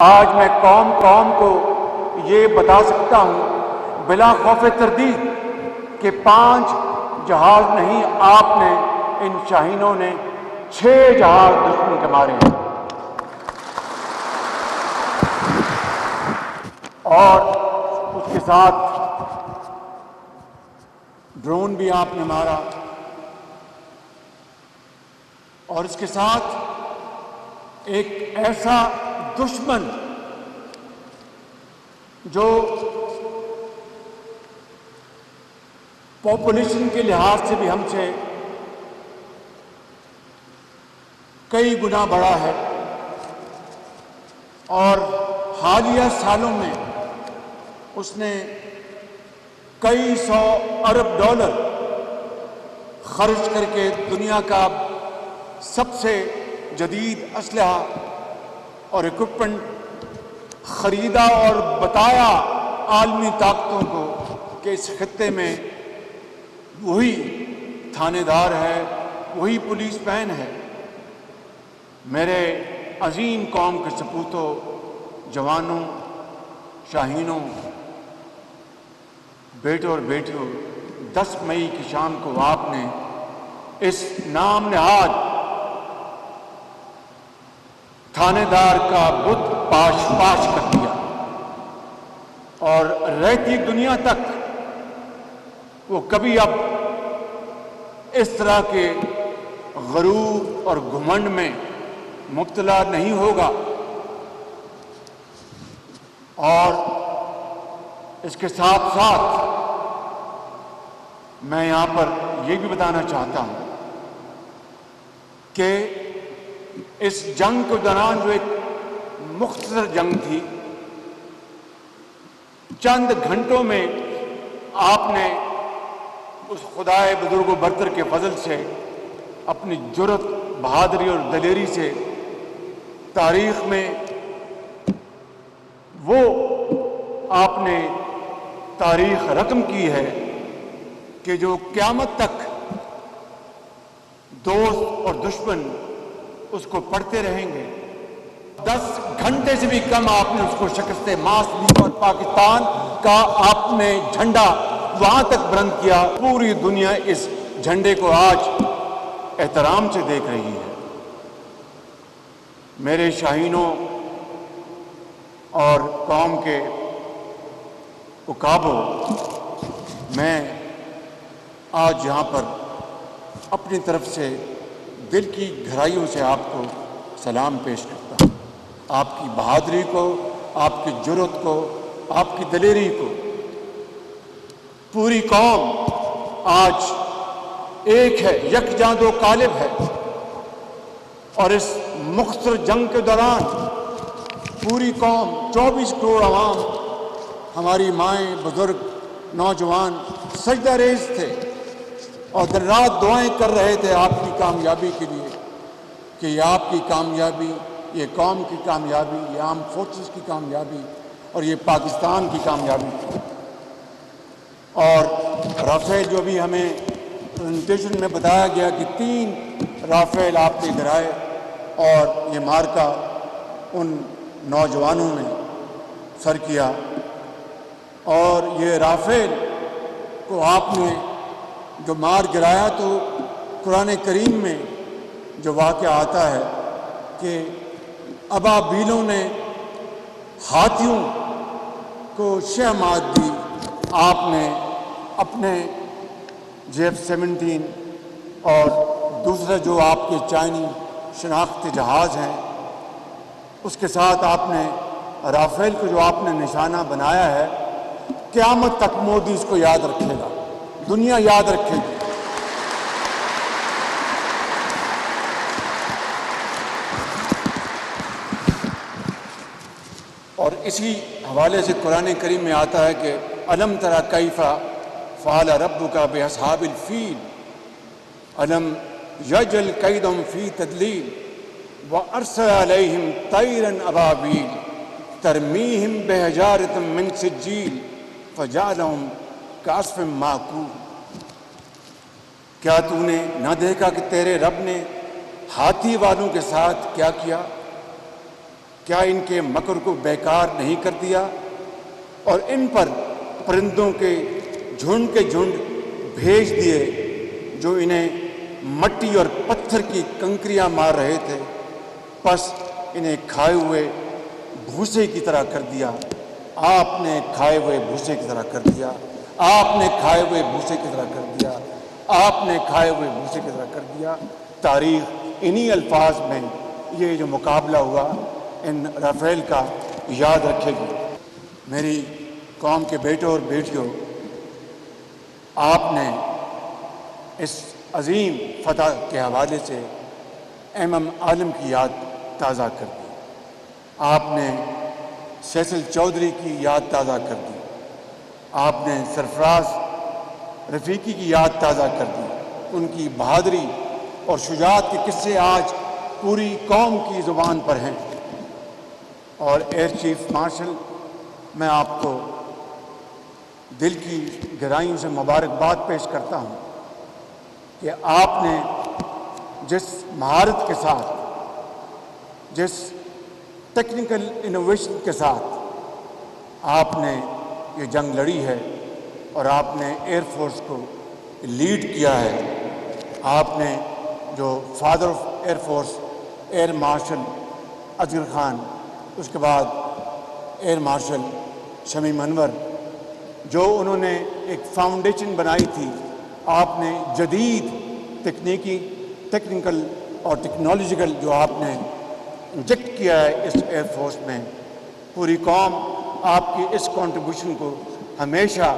آج میں قوم کو یہ بتا سکتا ہوں بلا خوف تردید کہ 5 جہاز نہیں، آپ نے ان شاہینوں نے 6 جہاز دشمن کے مارے ہیں، اور اس کے ساتھ ڈرون بھی آپ نے مارا، اور اس کے ساتھ ایک ایسا دشمن جو پاپولیشن کے لحاظ سے بھی ہم سے کئی گنا بڑا ہے، اور حالیہ سالوں میں اس نے کئی 100 ارب ڈالر خرچ کر کے دنیا کا سب سے جدید اسلحہ اور اکوپمنٹ خریدا اور بتایا عالمی طاقتوں کو کہ اس خطے میں وہی تھانے دار ہے، وہی پولیس مین ہے۔ میرے عظیم قوم کے سپوتوں، جوانوں، شاہینوں، بیٹوں اور بیٹیوں، 10 مئی کی شام کو آپ نے اس نام نہاد تھانے دار کا بت پاش کر دیا، اور رہتی دنیا تک وہ کبھی اب اس طرح کے غرور اور گھمنڈ میں مبتلا نہیں ہوگا۔ اور اس کے ساتھ ساتھ میں یہاں پر یہ بھی بتانا چاہتا ہوں کہ اس جنگ کے دوران جو ایک مختصر جنگ تھی، چند گھنٹوں میں آپ نے اس خدائے بزرگ و برتر کے فضل سے اپنی جرأت، بہادری اور دلیری سے تاریخ میں وہ آپ نے تاریخ رقم کی ہے کہ جو قیامت تک دوست اور دشمن اس کو پڑھتے رہیں گے۔ 10 گھنٹے سے بھی کم آپ نے اس کو شکست ماس دی، اور پاکستان کا آپ نے جھنڈا وہاں تک بلند کیا، پوری دنیا اس جھنڈے کو آج احترام سے دیکھ رہی ہے۔ میرے شاہینوں اور قوم کے عقابوں، میں آج یہاں پر اپنی طرف سے دل کی گہرائیوں سے آپ کو سلام پیش کرتا ہوں، آپ کی بہادری کو، آپ کی جرأت کو، آپ کی دلیری کو۔ پوری قوم آج ایک ہے، یکجاں دو قالب ہے، اور اس مختصر جنگ کے دوران پوری قوم، 24 کروڑ عوام، ہماری مائیں، بزرگ، نوجوان سجدہ ریز تھے اور دن رات دعائیں کر رہے تھے آپ کی کامیابی کے لیے، کہ یہ آپ کی کامیابی، یہ قوم کی کامیابی، یہ آرم فورسز کی کامیابی، اور یہ پاکستان کی کامیابی۔ اور رافیل جو بھی ہمیں پریزنٹیشن میں بتایا گیا کہ 3 رافیل آپ نے گرائے، اور یہ مارکا ان نوجوانوں نے سر کیا، اور یہ رافیل کو آپ نے جو مار گرایا، تو قرآن کریم میں جو واقعہ آتا ہے کہ ابابیلوں نے ہاتھیوں کو شہمات دی، آپ نے اپنے F-17 اور دوسرے جو آپ کے چائنی شناختی جہاز ہیں، اس کے ساتھ آپ نے رافیل کو جو آپ نے نشانہ بنایا ہے، قیامت تک مودی اس کو یاد رکھے گا، دنیا یاد رکھے گی۔ اور اسی حوالے سے قرآن کریم میں آتا ہے کہ الم تری کیف فعل ربک باصحاب الفیل الم یجعل کیدہم فی تضلیل وارسل علیہم طیرا ابابیل ترمیہم بحجارۃ من سجیل فجعلہم کعصف مأکول۔ کیا تو نے نہ دیکھا کہ تیرے رب نے ہاتھی والوں کے ساتھ کیا کیا؟ کیا ان کے مکر کو بیکار نہیں کر دیا اور ان پر پرندوں کے جھنڈ بھیج دیے جو انہیں مٹی اور پتھر کی کنکریاں مار رہے تھے، پس انہیں کھائے ہوئے بھوسے کی طرح کر دیا۔ آپ نے کھائے ہوئے بھوسے کی طرح کر دیا، آپ نے کھائے ہوئے بھوسے کی طرح کر دیا، آپ نے کھائے ہوئے بھوسے کی طرح کر دیا۔ تاریخ انہی الفاظ میں یہ جو مقابلہ ہوا ان رافیل کا یاد رکھے گی۔ میری قوم کے بیٹوں اور بیٹیوں، آپ نے اس عظیم فتح کے حوالے سے امام عالم کی یاد تازہ کر دی، آپ نے سیسل چودھری کی یاد تازہ کر دی، آپ نے سرفراز رفیقی کی یاد تازہ کر دی۔ ان کی بہادری اور شجاعت کے قصے آج پوری قوم کی زبان پر ہیں۔ اور ایئر چیف مارشل، میں آپ کو دل کی گہرائیوں سے مبارکباد پیش کرتا ہوں کہ آپ نے جس مہارت کے ساتھ، جس ٹیکنیکل انوویشن کے ساتھ آپ نے یہ جنگ لڑی ہے اور آپ نے ایئر فورس کو لیڈ کیا ہے، آپ نے جو father of air force air marshal Asghar Khan, اس کے بعد ایئر مارشل شمیم انور، جو انہوں نے ایک فاؤنڈیشن بنائی تھی، آپ نے جدید ٹیکنیکل اور ٹیکنالوجیکل جو آپ نے انجیکٹ کیا ہے اس ایئر فورس میں، پوری قوم آپ کی اس کنٹریبیوشن کو ہمیشہ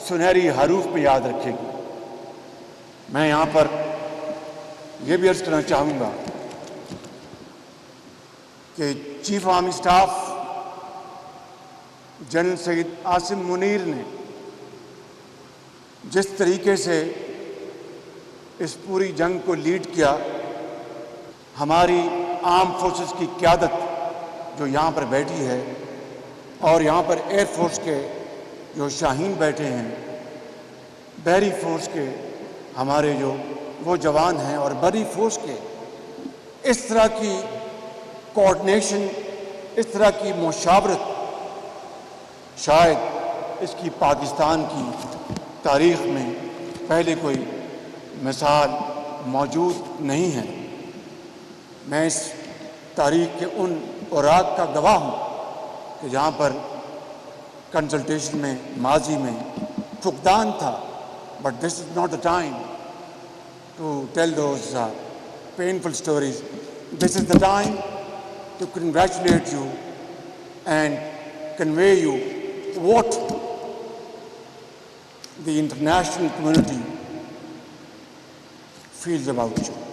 سنہری حروف میں یاد رکھے گی۔ میں یہاں پر یہ بھی عرض کرنا چاہوں گا کہ chief army staff general Syed Asim Munir نے جس طریقے سے اس پوری جنگ کو لیڈ کیا، ہماری آرم فورسز کی قیادت جو یہاں پر بیٹھی ہے اور یہاں پر ایئر فورس کے جو شاہین بیٹھے ہیں، بحری فورس کے ہمارے جو وہ جوان ہیں اور بری فورس کے، اس طرح کی کوآرڈینیشن، اس طرح کی مشاورت شاید اس کی پاکستان کی تاریخ میں پہلے کوئی مثال موجود نہیں ہے۔ میں اس تاریخ کے ان اوراق کا گواہ ہوں کہ جہاں پر کنسلٹیشن میں ماضی میں فقدان تھا، but this is not the time to tell those painful stories. This is the time to congratulate you and convey you what the international community feels about you.